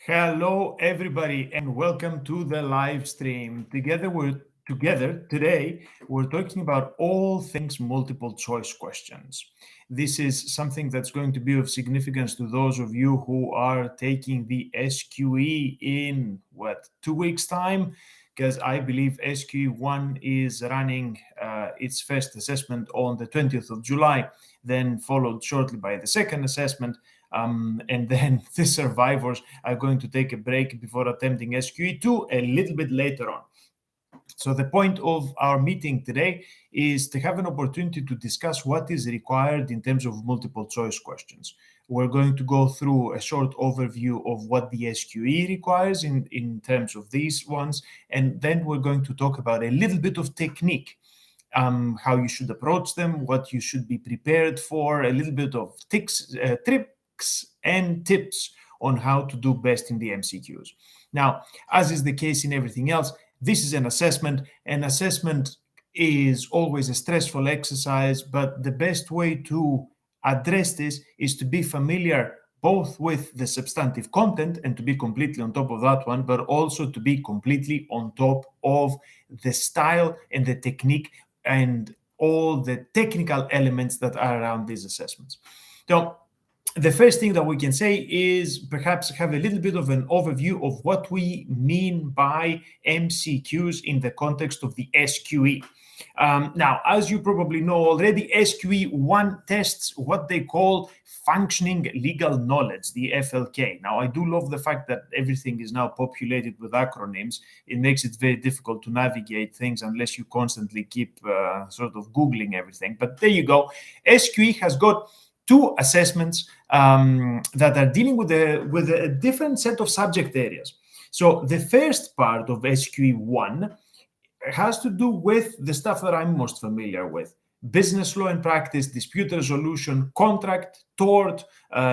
Hello, everybody, and welcome to the live stream. Together today. We're talking about all things multiple choice questions. This is something that's going to be of significance to those of you who are taking the SQE in 2 weeks' time, because I believe SQE 1 is running its first assessment on the 20th of July, then followed shortly by the second assessment. And then the survivors are going to take a break before attempting SQE2 a little bit later on. So the point of our meeting today is to have an opportunity to discuss what is required in terms of multiple choice questions. We're going to go through a short overview of what the SQE requires in terms of these ones, and then we're going to talk about a little bit of technique, how you should approach them, what you should be prepared for, a little bit of tricks and tips on how to do best in the MCQs. Now, as is the case in everything else, this is an assessment. An assessment is always a stressful exercise, but the best way to address this is to be familiar both with the substantive content and to be completely on top of that one, but also to be completely on top of the style and the technique and all the technical elements that are around these assessments. So the first thing that we can say is perhaps have a little bit of an overview of what we mean by MCQs in the context of the SQE. Now, as you probably know already, SQE 1 tests what they call functioning legal knowledge, the FLK. Now, I do love the fact that everything is now populated with acronyms. It makes it very difficult to navigate things unless you constantly keep sort of Googling everything. But there you go. SQE has got two assessments that are dealing with a different set of subject areas. So the first part of SQE 1 has to do with the stuff that I'm most familiar with: business law and practice, dispute resolution, contract, tort,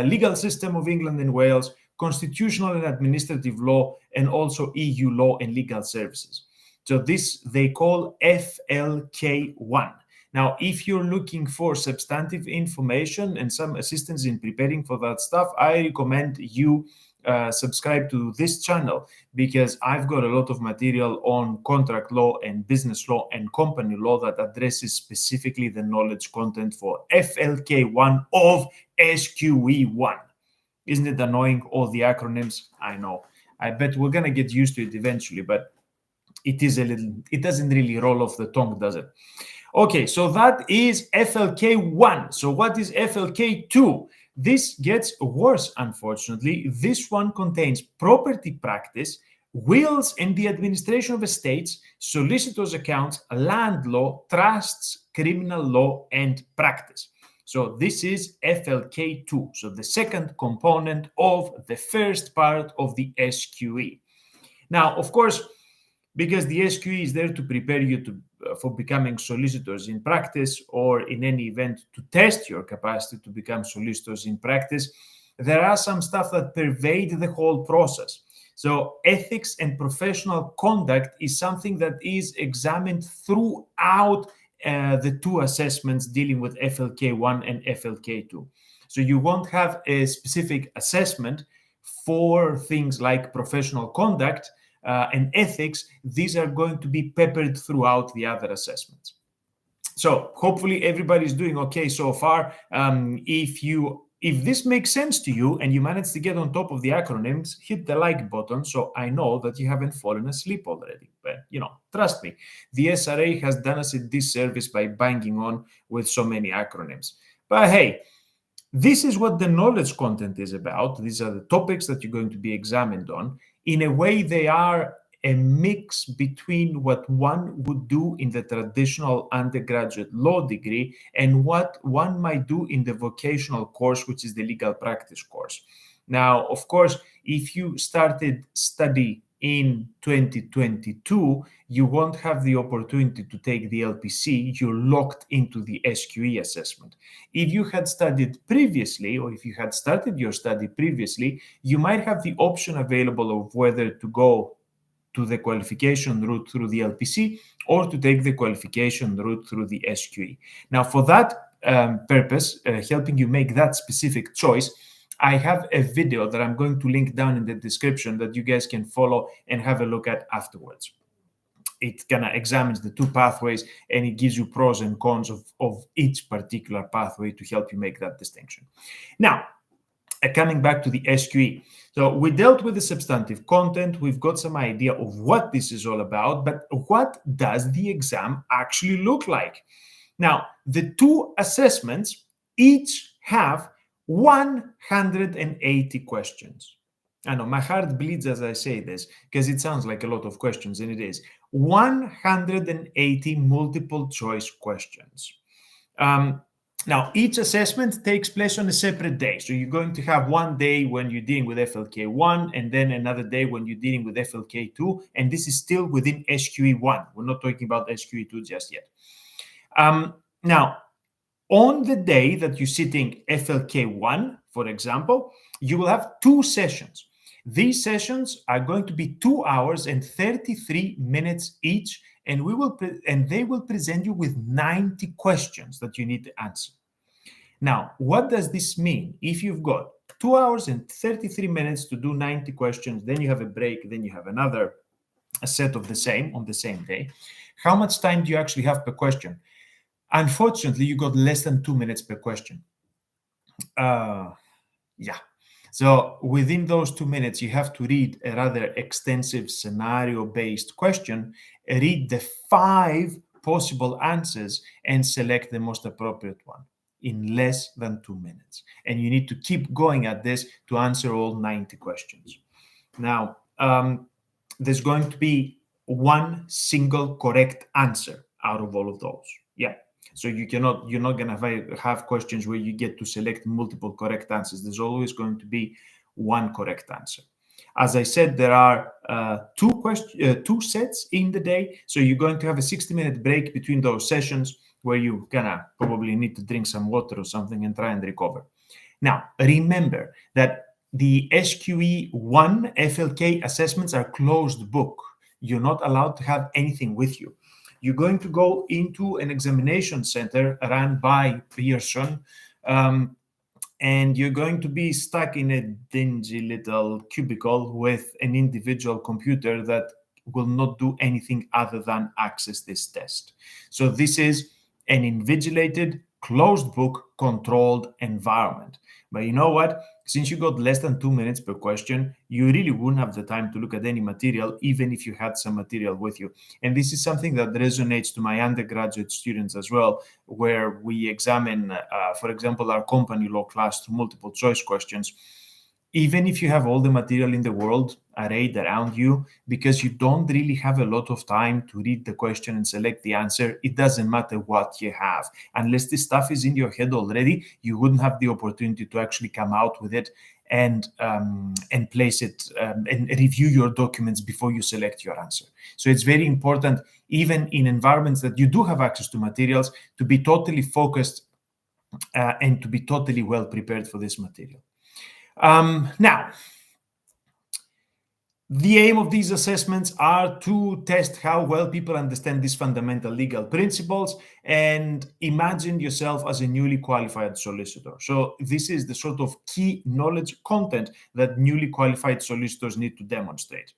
legal system of England and Wales, constitutional and administrative law, and also EU law and legal services. So this they call FLK1. Now, if you're looking for substantive information and some assistance in preparing for that stuff, I recommend you subscribe to this channel, because I've got a lot of material on contract law and business law and company law that addresses specifically the knowledge content for FLK1 of SQE1. Isn't it annoying, all the acronyms? I know. I bet we're going to get used to it eventually, but it doesn't really roll off the tongue, does it? Okay, so that is FLK1. So what is FLK2? This gets worse, unfortunately. This one contains property practice, wills and the administration of estates, solicitors' accounts, land law, trusts, criminal law, and practice. So this is FLK2, so the second component of the first part of the SQE. Now, of course, because the SQE is there to prepare you for becoming solicitors in practice, or in any event to test your capacity to become solicitors in practice, there are some stuff that pervade the whole process. So ethics and professional conduct is something that is examined throughout the two assessments dealing with FLK1 and FLK2. So you won't have a specific assessment for things like professional conduct and ethics. These are going to be peppered throughout the other assessments. So hopefully everybody's doing okay so far. If this makes sense to you and you manage to get on top of the acronyms, hit the like button so I know that you haven't fallen asleep already. But, trust me, the SRA has done us a disservice by banging on with so many acronyms. But hey, this is what the knowledge content is about. These are the topics that you're going to be examined on. In a way, they are a mix between what one would do in the traditional undergraduate law degree and what one might do in the vocational course, which is the legal practice course. Now, of course, if you started study in 2022, you won't have the opportunity to take the LPC. You're locked into the SQE assessment. If you had studied previously, or if you had started your study previously, you might have the option available of whether to go to the qualification route through the LPC or to take the qualification route through the SQE. Now, for that purpose, helping you make that specific choice, I have a video that I'm going to link down in the description that you guys can follow and have a look at afterwards. It kind of examines the two pathways and it gives you pros and cons of each particular pathway to help you make that distinction. Now, coming back to the SQE. So we dealt with the substantive content. We've got some idea of what this is all about, but what does the exam actually look like? Now, the two assessments each have 180 questions. I know my heart bleeds as I say this because it sounds like a lot of questions, and it is 180 multiple choice questions. Now, each assessment takes place on a separate day. So you're going to have one day when you're dealing with FLK1 and then another day when you're dealing with FLK2. And this is still within SQE1. We're not talking about SQE2 just yet. Now, on the day that you're sitting FLK1, for example, you will have two sessions. These sessions are going to be 2 hours and 33 minutes each, and they will present you with 90 questions that you need to answer. Now, what does this mean? If you've got 2 hours and 33 minutes to do 90 questions, then you have a break, then you have another set of the same on the same day, how much time do you actually have per question? Unfortunately, you got less than 2 minutes per question. Yeah. So within those 2 minutes, you have to read a rather extensive scenario-based question, read the 5 possible answers, and select the most appropriate one in less than 2 minutes. And you need to keep going at this to answer all 90 questions. Now, there's going to be one single correct answer out of all of those. Yeah. So you're not going to have questions where you get to select multiple correct answers. There's always going to be one correct answer. As I said, there are two sets in the day. So you're going to have a 60-minute break between those sessions where you probably need to drink some water or something and try and recover. Now, remember that the SQE1 FLK assessments are closed book. You're not allowed to have anything with you. You're going to go into an examination center run by Pearson, and you're going to be stuck in a dingy little cubicle with an individual computer that will not do anything other than access this test. So this is an invigilated, closed book, controlled environment. But you know what? Since you got less than 2 minutes per question, you really wouldn't have the time to look at any material, even if you had some material with you. And this is something that resonates to my undergraduate students as well, where we examine, for example, our company law class through multiple choice questions. Even if you have all the material in the world arrayed around you, because you don't really have a lot of time to read the question and select the answer, it doesn't matter what you have. Unless this stuff is in your head already, you wouldn't have the opportunity to actually come out with it and place it and review your documents before you select your answer. So it's very important, even in environments that you do have access to materials, to be totally focused and to be totally well prepared for this material. Now, the aim of these assessments are to test how well people understand these fundamental legal principles, and imagine yourself as a newly qualified solicitor. So this is the sort of key knowledge content that newly qualified solicitors need to demonstrate.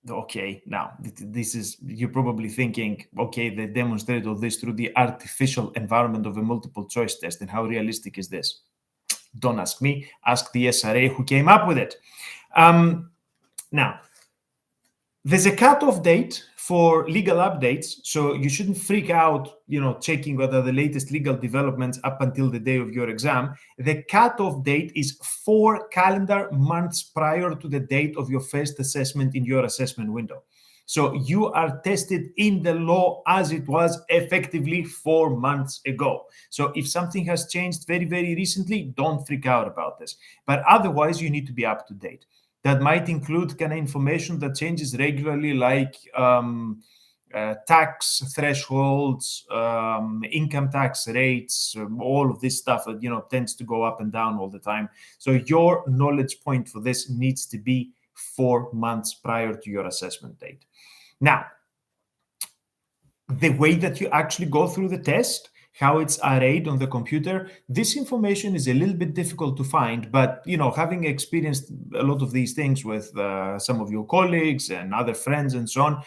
Okay, now this is, you're probably thinking, okay, they demonstrate all this through the artificial environment of a multiple choice test, and how realistic is this? Don't ask me, ask the SRA who came up with it. Now, there's a cutoff date for legal updates, so you shouldn't freak out, checking whether the latest legal developments up until the day of your exam. The cutoff date is 4 calendar months prior to the date of your first assessment in your assessment window. So you are tested in the law as it was effectively 4 months ago. So if something has changed very, very recently, don't freak out about this. But otherwise, you need to be up to date. That might include kind of information that changes regularly, like tax thresholds, income tax rates, all of this stuff that tends to go up and down all the time. So your knowledge point for this needs to be 4 months prior to your assessment date. Now, the way that you actually go through the test how it's arrayed on the computer. This information is a little bit difficult to find, but having experienced a lot of these things with some of your colleagues and other friends and so on,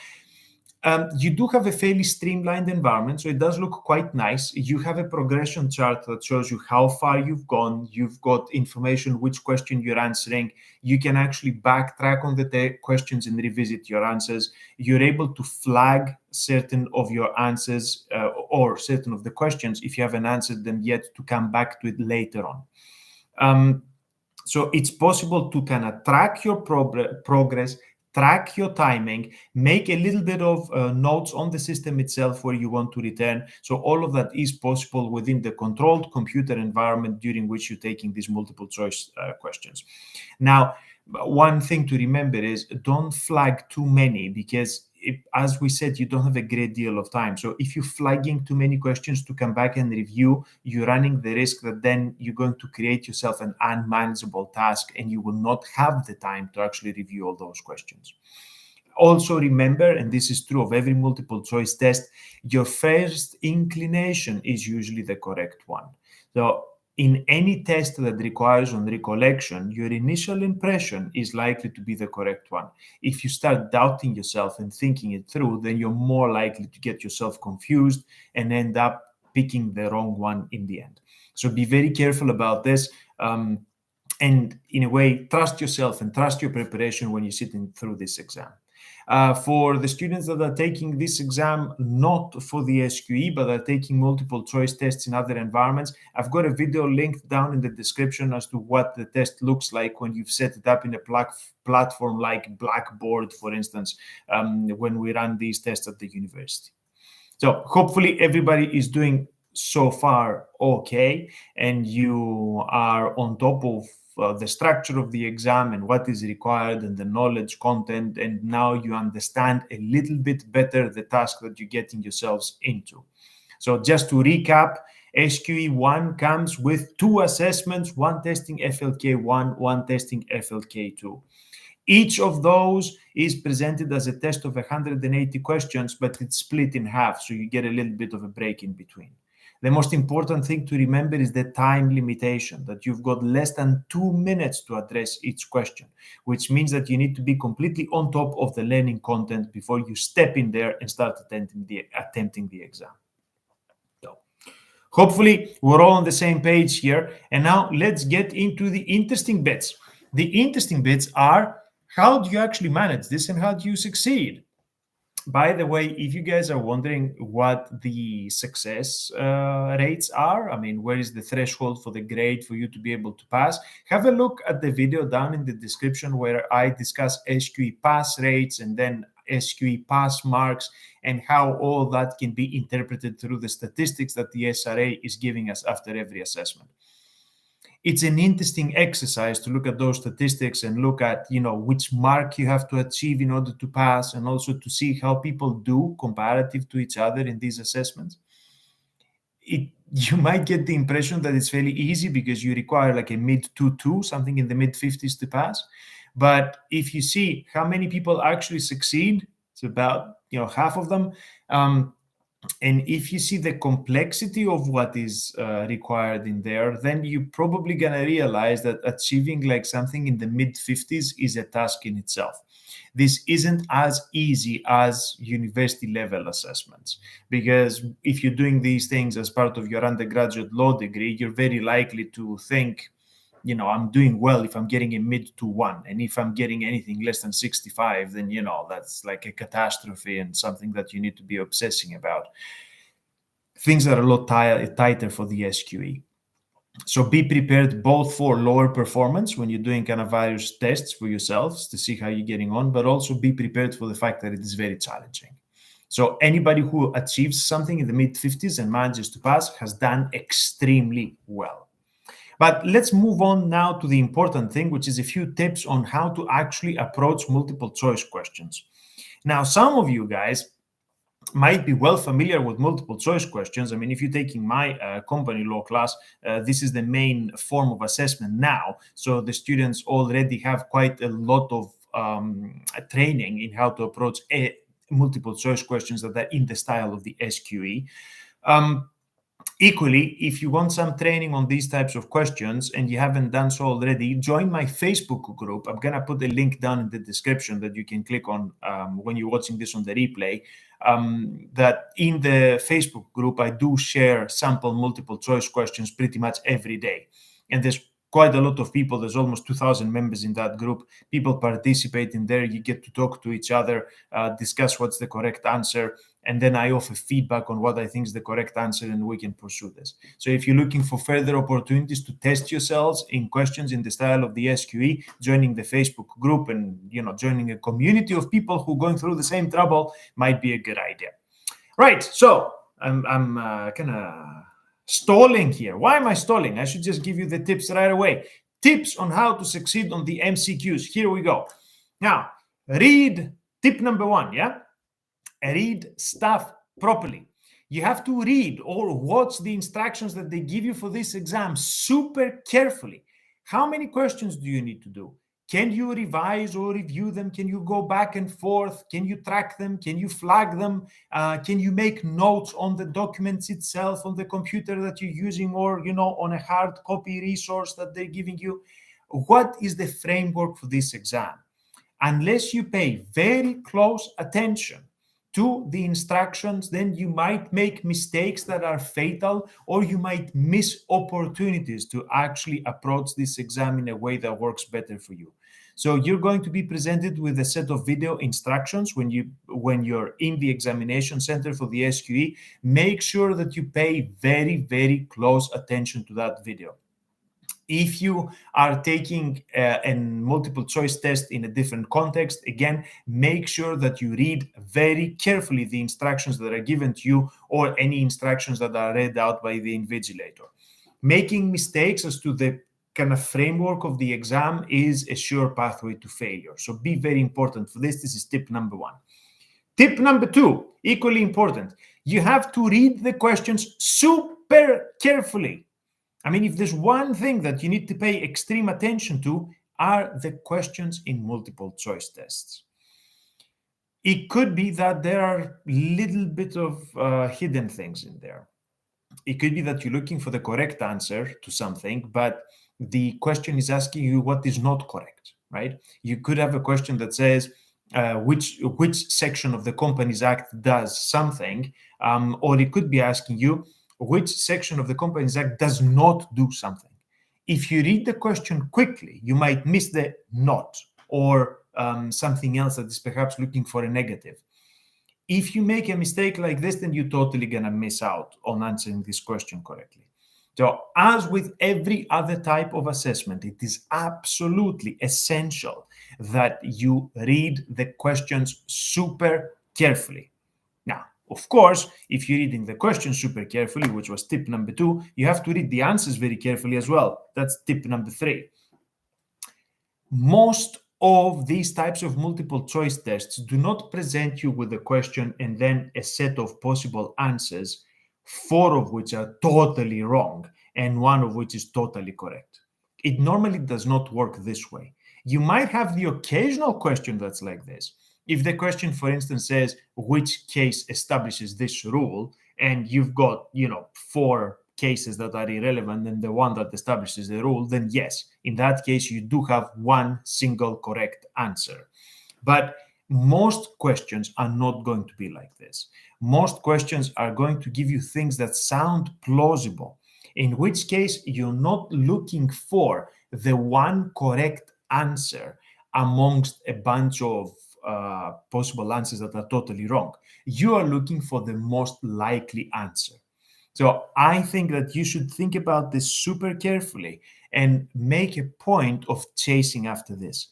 you do have a fairly streamlined environment, so it does look quite nice. You have a progression chart that shows you how far you've gone. You've got information which question you're answering. You can actually backtrack on the questions and revisit your answers. You're able to flag certain of your answers or certain of the questions if you haven't answered them yet, to come back to it later on. So it's possible to kind of track your progress, track your timing, make a little bit of notes on the system itself where you want to return. So all of that is possible within the controlled computer environment during which you're taking these multiple choice questions. Now, one thing to remember is don't flag too many, because as we said, you don't have a great deal of time. So if you're flagging too many questions to come back and review, you're running the risk that then you're going to create yourself an unmanageable task and you will not have the time to actually review all those questions. Also remember, and this is true of every multiple choice test, your first inclination is usually the correct one. So in any test that requires on recollection, your initial impression is likely to be the correct one. If you start doubting yourself and thinking it through, then you're more likely to get yourself confused and end up picking the wrong one in the end. So be very careful about this. And in a way, trust yourself and trust your preparation when you're sitting through this exam. For the students that are taking this exam, not for the SQE, but are taking multiple choice tests in other environments, I've got a video linked down in the description as to what the test looks like when you've set it up in a platform like Blackboard, for instance, when we run these tests at the university. So hopefully everybody is doing so far okay, and you are on top of the structure of the exam and what is required and the knowledge content, and now you understand a little bit better the task that you're getting yourselves into. So just to recap, SQE 1 comes with 2 assessments, one testing FLK1, one testing FLK2. Each of those is presented as a test of 180 questions, but it's split in half, so you get a little bit of a break in between. The most important thing to remember is the time limitation, that you've got less than 2 minutes to address each question, which means that you need to be completely on top of the learning content before you step in there and start attempting the exam. So, hopefully, we're all on the same page here. And now let's get into the interesting bits. The interesting bits are, how do you actually manage this and how do you succeed? By the way, if you guys are wondering what the success rates are, I mean, where is the threshold for the grade for you to be able to pass, have a look at the video down in the description where I discuss SQE pass rates and then SQE pass marks and how all that can be interpreted through the statistics that the SRA is giving us after every assessment. It's an interesting exercise to look at those statistics and look at, which mark you have to achieve in order to pass, and also to see how people do comparative to each other in these assessments. You might get the impression that it's fairly easy because you require like a mid 2.2, something in the mid 50s to pass. But if you see how many people actually succeed, it's about half of them. And if you see the complexity of what is required in there, then you're probably going to realize that achieving like something in the mid 50s is a task in itself. This isn't as easy as university level assessments, because if you're doing these things as part of your undergraduate law degree, you're very likely to think, I'm doing well if I'm getting a mid to 1. And if I'm getting anything less than 65, then, that's like a catastrophe and something that you need to be obsessing about. Things are a lot tighter for the SQE. So be prepared both for lower performance when you're doing kind of various tests for yourselves to see how you're getting on, but also be prepared for the fact that it is very challenging. So anybody who achieves something in the mid 50s and manages to pass has done extremely well. But let's move on now to the important thing, which is a few tips on how to actually approach multiple choice questions. Now, some of you guys might be well familiar with multiple choice questions. I mean, if you're taking my company law class, this is the main form of assessment now. So the students already have quite a lot of training in how to approach multiple choice questions that are in the style of the SQE. Equally, if you want some training on these types of questions and you haven't done so already, join my Facebook group. I'm going to put a link down in the description that you can click on when you're watching this on the replay. That in the Facebook group, I do share sample multiple choice questions pretty much every day. And there's quite a lot of people. There's almost 2,000 members in that group. People participate in there. You get to talk to each other, discuss what's the correct answer, and then I offer feedback on what I think is the correct answer, and we can pursue this. So if you're looking for further opportunities to test yourselves in questions in the style of the SQE, joining the Facebook group and joining a community of people who are going through the same trouble might be a good idea. Right, so I'm kind of stalling here. Why am I stalling? I should just give you the tips right away. Tips on how to succeed on the MCQs. Here we go. Now, read tip number 1, yeah? Read stuff properly. You have to read or watch the instructions that they give you for this exam super carefully. How many questions do you need to do? Can you revise or review them? Can you go back and forth? Can you track them? Can you flag them? Can you make notes on the documents itself, on the computer that you're using, or on a hard copy resource that they're giving you? What is the framework for this exam? Unless you pay very close attention to the instructions, then you might make mistakes that are fatal, or you might miss opportunities to actually approach this exam in a way that works better for you. So you're going to be presented with a set of video instructions when you're in the examination center for the SQE. Make sure that you pay very, very close attention to that video. If you are taking a multiple choice test in a different context, again, make sure that you read very carefully the instructions that are given to you, or any instructions that are read out by the invigilator. Making mistakes as to the kind of framework of the exam is a sure pathway to failure. So be very important for this. This is tip number 1. Tip number 2, equally important. You have to read the questions super carefully. I mean, if there's one thing that you need to pay extreme attention to, are the questions in multiple choice tests. It could be that there are little bit of hidden things in there. It could be that you're looking for the correct answer to something, but the question is asking you what is not correct, right? You could have a question that says, which section of the Companies Act does something, or it could be asking you, which section of the Companies Act does not do something. If you read the question quickly, you might miss the not, or something else that is perhaps looking for a negative. If you make a mistake like this, then you're totally going to miss out on answering this question correctly. So as with every other type of assessment, it is absolutely essential that you read the questions super carefully. Now, of course, if you're reading the questions super carefully, which was tip number 2, you have to read the answers very carefully as well. That's tip number 3. Most of these types of multiple choice tests do not present you with a question and then a set of possible answers, 4 of which are totally wrong and 1 of which is totally correct. It normally does not work this way. You might have the occasional question that's like this. If the question, for instance, says, which case establishes this rule, and you've got, 4 cases that are irrelevant and the one that establishes the rule, then yes, in that case, you do have one single correct answer. But most questions are not going to be like this. Most questions are going to give you things that sound plausible, in which case you're not looking for the one correct answer amongst a bunch of possible answers that are totally wrong. You are looking for the most likely answer. So I think that you should think about this super carefully and make a point of chasing after this.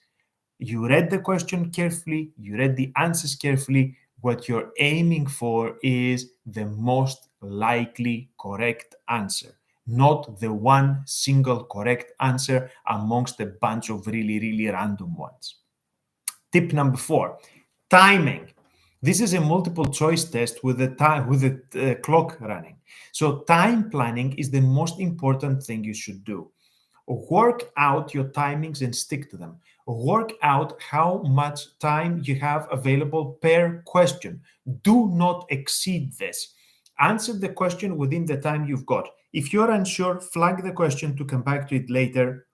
You read the question carefully, you read the answers carefully. What you're aiming for is the most likely correct answer, not the one single correct answer amongst a bunch of really, really random ones. Tip number 4, timing. This is a multiple choice test with the clock running. So time planning is the most important thing you should do. Work out your timings and stick to them. Work out how much time you have available per question. Do not exceed this. Answer the question within the time you've got. If you're unsure, flag the question to come back to it later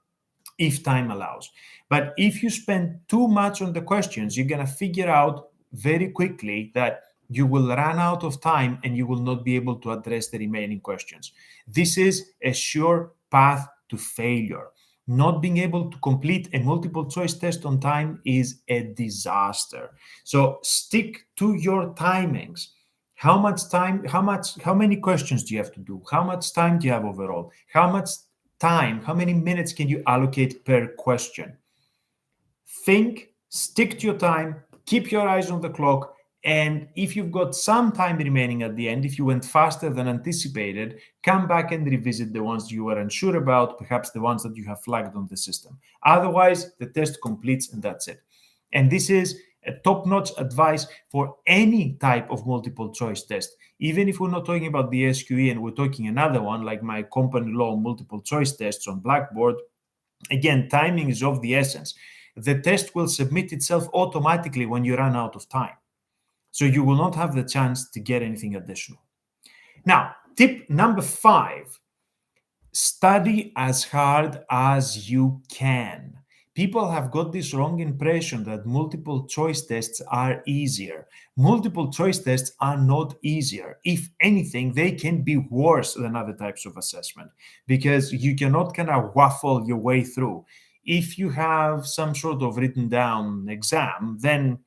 if time allows. But if you spend too much on the questions, you're going to figure out very quickly that you will run out of time and you will not be able to address the remaining questions. This is a sure path to failure. Not being able to complete a multiple choice test on time is a disaster. So stick to your timings. How much time, how many questions do you have to do? How much time do you have overall? How much time, how many minutes can you allocate per question? Think, stick to your time, keep your eyes on the clock, and if you've got some time remaining at the end, if you went faster than anticipated, come back and revisit the ones you were unsure about, perhaps the ones that you have flagged on the system. Otherwise, the test completes and that's it. And this is a top-notch advice for any type of multiple choice test. Even if we're not talking about the SQE and we're talking another one like my company law multiple choice tests on Blackboard, again, timing is of the essence. The test will submit itself automatically when you run out of time. So you will not have the chance to get anything additional. Now, tip number 5, study as hard as you can. People have got this wrong impression that multiple choice tests are easier. Multiple choice tests are not easier. If anything, they can be worse than other types of assessment because you cannot kind of waffle your way through. If you have some sort of written down exam, then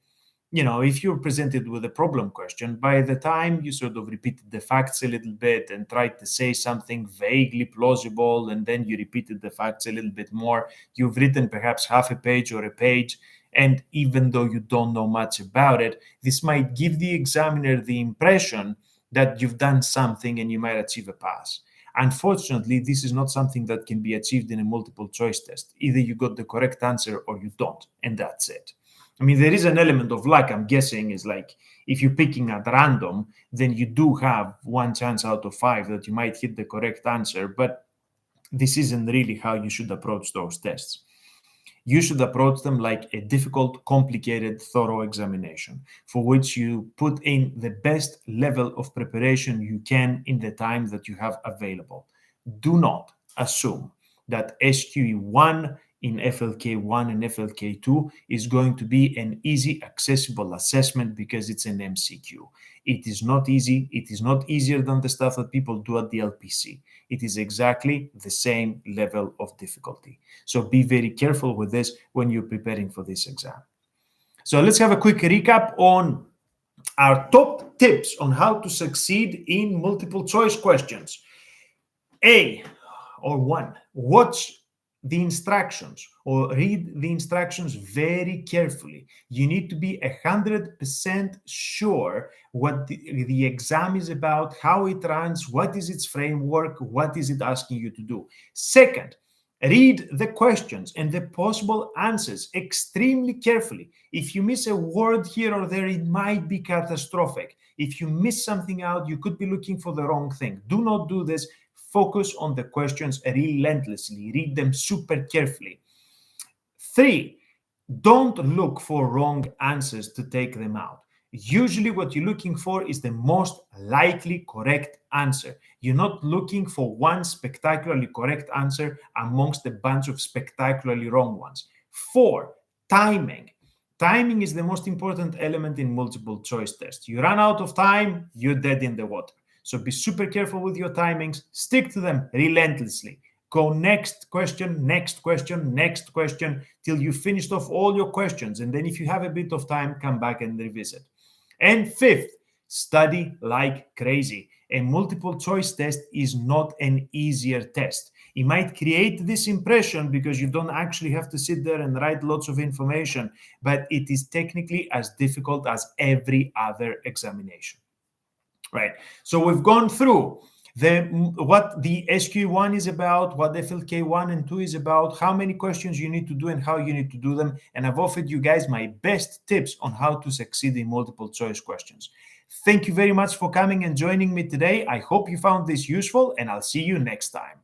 if you're presented with a problem question, by the time you sort of repeated the facts a little bit and tried to say something vaguely plausible, and then you repeated the facts a little bit more, you've written perhaps half a page or a page. And even though you don't know much about it, this might give the examiner the impression that you've done something and you might achieve a pass. Unfortunately, this is not something that can be achieved in a multiple choice test. Either you got the correct answer or you don't, and that's it. I mean, there is an element of luck, I'm guessing, is like if you're picking at random, then you do have one chance out of 5 that you might hit the correct answer, but this isn't really how you should approach those tests. You should approach them like a difficult, complicated, thorough examination for which you put in the best level of preparation you can in the time that you have available. Do not assume that SQE1 in FLK1 and FLK2 is going to be an easy, accessible assessment because it's an MCQ. It is not easy. It is not easier than the stuff that people do at the LPC. It is exactly the same level of difficulty. So be very careful with this when you're preparing for this exam. So let's have a quick recap on our top tips on how to succeed in multiple choice questions. One, watch the instructions or read the instructions very carefully. You need to be 100% sure what the exam is about, how it runs, what is its framework, what is it asking you to do. Second, read the questions and the possible answers extremely carefully. If you miss a word here or there, it might be catastrophic. If you miss something out, you could be looking for the wrong thing. Do not do this. Focus on the questions relentlessly. Read them super carefully. 3, don't look for wrong answers to take them out. Usually what you're looking for is the most likely correct answer. You're not looking for one spectacularly correct answer amongst a bunch of spectacularly wrong ones. 4, timing. Timing is the most important element in multiple choice tests. You run out of time, you're dead in the water. So be super careful with your timings. Stick to them relentlessly. Go next question, next question, next question, till you finished off all your questions. And then if you have a bit of time, come back and revisit. And 5th, study like crazy. A multiple choice test is not an easier test. It might create this impression because you don't actually have to sit there and write lots of information, but it is technically as difficult as every other examination. Right. So we've gone through what the SQE1 is about, what FLK1 and 2 is about, how many questions you need to do and how you need to do them. And I've offered you guys my best tips on how to succeed in multiple choice questions. Thank you very much for coming and joining me today. I hope you found this useful, and I'll see you next time.